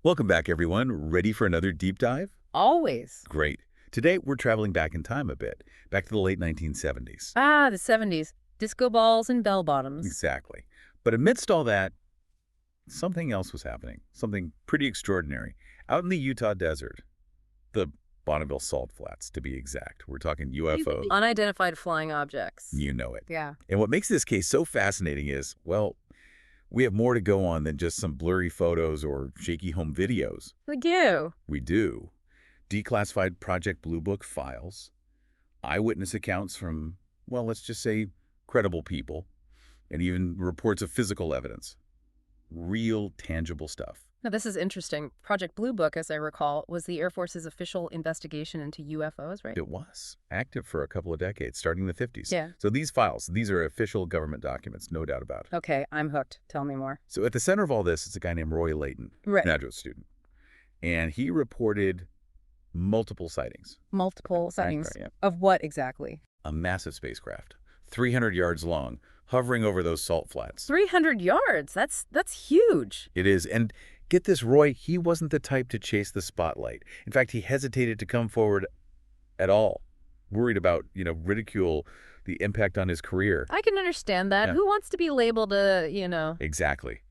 Welcome back, everyone. Ready for another deep dive? Always. Great. Today, we're traveling back in time a bit, back to the late 1970s. Ah, the 70s. Disco balls and bell bottoms. Exactly. But amidst all that, something else was happening, something pretty extraordinary. Out in the Utah desert, the Bonneville Salt Flats, to be exact. We're talking UFOs. Unidentified flying objects. You know it. Yeah. And what makes this case so fascinating is, well, we have more to go on than just some blurry photos or shaky home videos. Like you. We do. Declassified Project Blue Book files, eyewitness accounts from, well, let's just say credible people, and even reports of physical evidence. Real, tangible stuff. Now, this is interesting. Project Blue Book, as I recall, was the Air Force's official investigation into UFOs, right? It was active for a couple of decades, starting in the 50s. Yeah. So these files, these are official government documents, no doubt about it. Okay, I'm hooked. Tell me more. So at the center of all this is a guy named Roy Leighton, Right. an graduate student. And he reported multiple sightings. Multiple sightings. Right, yeah. Of what exactly? A massive spacecraft, 300 yards long, hovering over those salt flats. 300 yards. That's huge. It is. And get this, Roy, he wasn't the type to chase the spotlight. In fact, he hesitated to come forward at all, worried about, ridicule, the impact on his career. I can understand that. Yeah. Who wants to be labeled a. Exactly.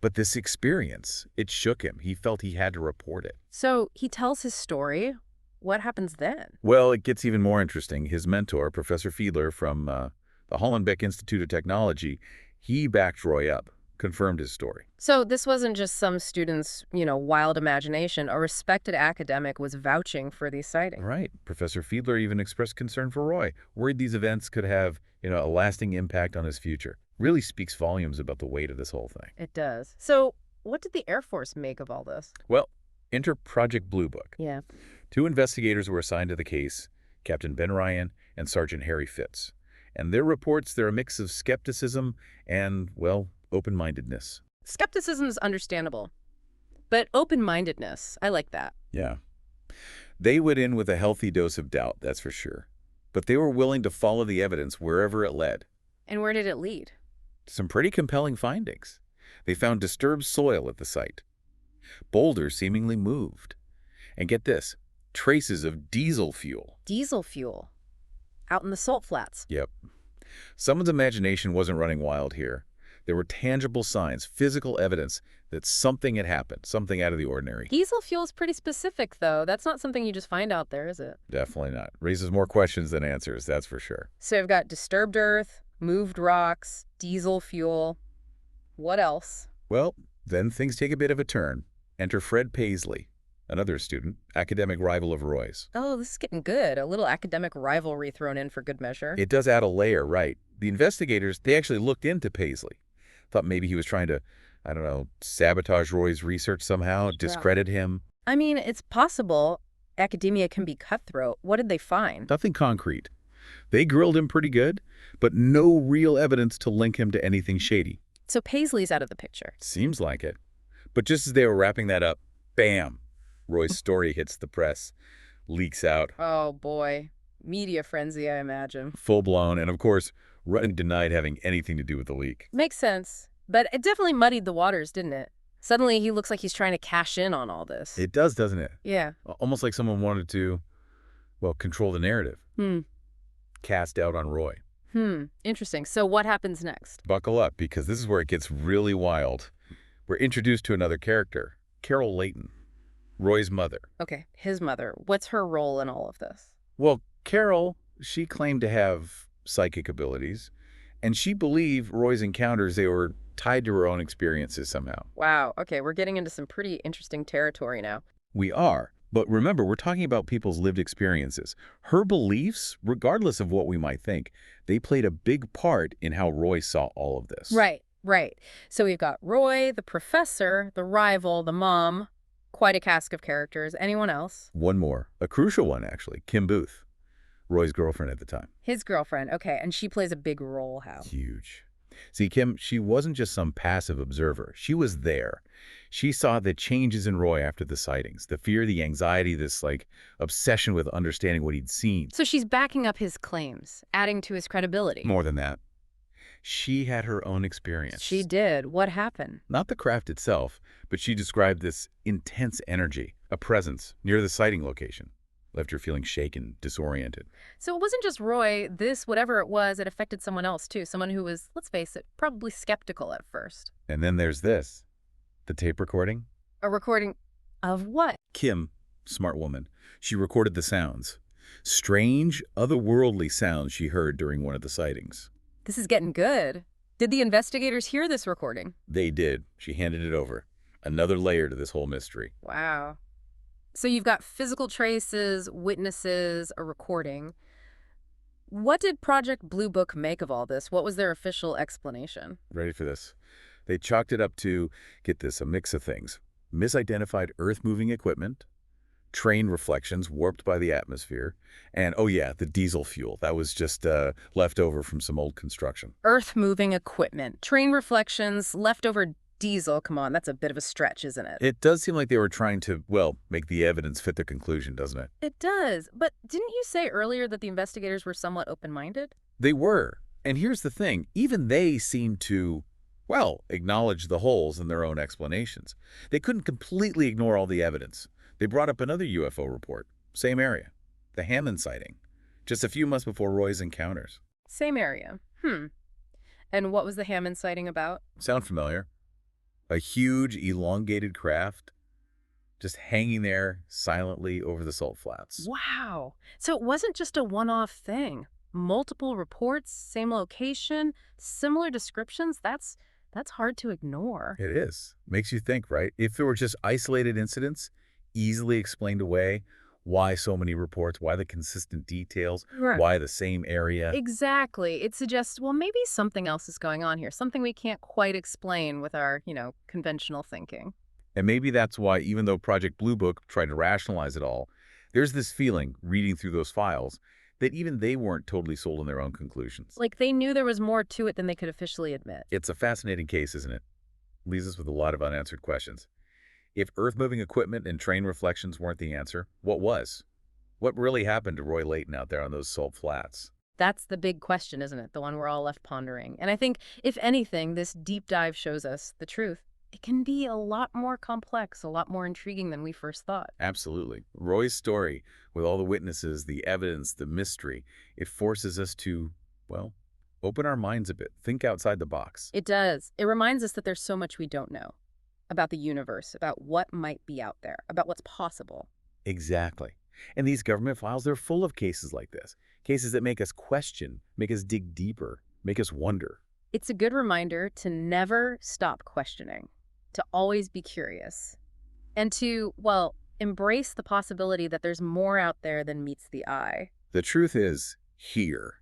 But this experience, it shook him. He felt he had to report it. So he tells his story. What happens then? Well, it gets even more interesting. His mentor, Professor Fiedler from the Hollenbeck Institute of Technology, he backed Roy up, confirmed his story. So this wasn't just some student's, wild imagination. A respected academic was vouching for these sightings. Right. Professor Fiedler even expressed concern for Roy, worried these events could have, a lasting impact on his future. Really speaks volumes about the weight of this whole thing. It does. So what did the Air Force make of all this? Well, enter Project Blue Book. Yeah. 2 investigators were assigned to the case, Captain Ben Ryan and Sergeant Harry Fitz. And their reports, they're a mix of skepticism and, well, open-mindedness. Skepticism is understandable. But open-mindedness, I like that. Yeah. They went in with a healthy dose of doubt, that's for sure. But they were willing to follow the evidence wherever it led. And where did it lead? Some pretty compelling findings. They found disturbed soil at the site. Boulders seemingly moved. And get this, traces of diesel fuel. Diesel fuel. Out in the salt flats. Yep. Someone's imagination wasn't running wild here. There were tangible signs, physical evidence that something had happened, something out of the ordinary. Diesel fuel is pretty specific, though. That's not something you just find out there, is it? Definitely not. Raises more questions than answers, that's for sure. So I've got disturbed earth, moved rocks, diesel fuel. What else? Well, then things take a bit of a turn. Enter Fred Paisley, another student, academic rival of Roy's. Oh, this is getting good. A little academic rivalry thrown in for good measure. It does add a layer, right? The investigators, they actually looked into Paisley. Thought maybe he was trying to, sabotage Roy's research somehow, discredit him. I mean, it's possible. Academia can be cutthroat. What did they find? Nothing concrete. They grilled him pretty good, but no real evidence to link him to anything shady. So Paisley's out of the picture. Seems like it. But just as they were wrapping that up, bam, Roy's story hits the press, leaks out. Oh, boy. Media frenzy, I imagine. Full-blown, and of course, Ryan denied having anything to do with the leak. Makes sense. But it definitely muddied the waters, didn't it? Suddenly, he looks like he's trying to cash in on all this. It does, doesn't it? Yeah. Almost like someone wanted to, control the narrative. Cast doubt on Roy. Interesting. So what happens next? Buckle up, because this is where it gets really wild. We're introduced to another character, Carol Leighton, Roy's mother. Okay, his mother. What's her role in all of this? Well, Carol, she claimed to have psychic abilities, and she believed Roy's encounters, they were tied to her own experiences somehow. Wow. Okay, we're getting into some pretty interesting territory now. We are. But remember, we're talking about people's lived experiences. Her beliefs, regardless of what we might think, they played a big part in how Roy saw all of this. Right. So we've got Roy, the professor, the rival, the mom. Quite a cast of characters. Anyone else? One more. A crucial one, actually. Kim Booth, Roy's girlfriend at the time. His girlfriend. Okay, and she plays a big role, how? Huge. See, Kim, she wasn't just some passive observer. She was there. She saw the changes in Roy after the sightings, the fear, the anxiety, this, obsession with understanding what he'd seen. So she's backing up his claims, adding to his credibility. More than that. She had her own She experience. did. What happened? Not the craft itself, but she described this intense energy, a presence, near the sighting location. Left her feeling shaken, disoriented. So it wasn't just Roy. This, whatever it was, it affected someone else, too. Someone who was, let's face it, probably skeptical at first. And then there's this. The tape recording? A recording of what? Kim, smart woman, she recorded the sounds. Strange, otherworldly sounds she heard during one of the sightings. This is getting good. Did the investigators hear this recording? They did. She handed it over. Another layer to this whole mystery. Wow. So you've got physical traces, witnesses, a recording. What did Project Blue Book make of all this? What was their official explanation? Ready for this? They chalked it up to, get this, a mix of things. Misidentified earth-moving equipment, train reflections warped by the atmosphere, and, oh yeah, the diesel fuel. That was just left over from some old construction. Earth-moving equipment, train reflections, leftover diesel. Come on, that's a bit of a stretch, isn't it? It does seem like they were trying to, well, make the evidence fit their conclusion, doesn't it? It does. But didn't you say earlier that the investigators were somewhat open-minded? They were. And here's the thing. Even they seemed to, well, acknowledge the holes in their own explanations. They couldn't completely ignore all the evidence. They brought up another UFO report, same area, the Hammond sighting, just a few months before Roy's encounters. Same area. And what was the Hammond sighting about? Sound familiar? A huge, elongated craft just hanging there silently over the salt flats. Wow. So it wasn't just a one-off thing. Multiple reports, same location, similar descriptions. That's hard to ignore. It is. Makes you think, right? If there were just isolated incidents, easily explained away, why so many reports, why the consistent details, Right. why the same area. Exactly. It suggests, well, maybe something else is going on here, something we can't quite explain with our, conventional thinking. And maybe that's why, even though Project Blue Book tried to rationalize it all, there's this feeling, reading through those files, that even they weren't totally sold on their own conclusions. Like they knew there was more to it than they could officially admit. It's a fascinating case, isn't it? Leaves us with a lot of unanswered questions. If earth-moving equipment and train reflections weren't the answer, what was? What really happened to Roy Leighton out there on those salt flats? That's the big question, isn't it? The one we're all left pondering. And I think, if anything, this deep dive shows us the truth. It can be a lot more complex, a lot more intriguing than we first thought. Absolutely. Roy's story, with all the witnesses, the evidence, the mystery, it forces us to, well, open our minds a bit, think outside the box. It does. It reminds us that there's so much we don't know about the universe, about what might be out there, about what's possible. Exactly. And these government files, they're full of cases like this. Cases that make us question, make us dig deeper, make us wonder. It's a good reminder to never stop questioning, to always be curious, and to, well, embrace the possibility that there's more out there than meets the eye. The truth is, here.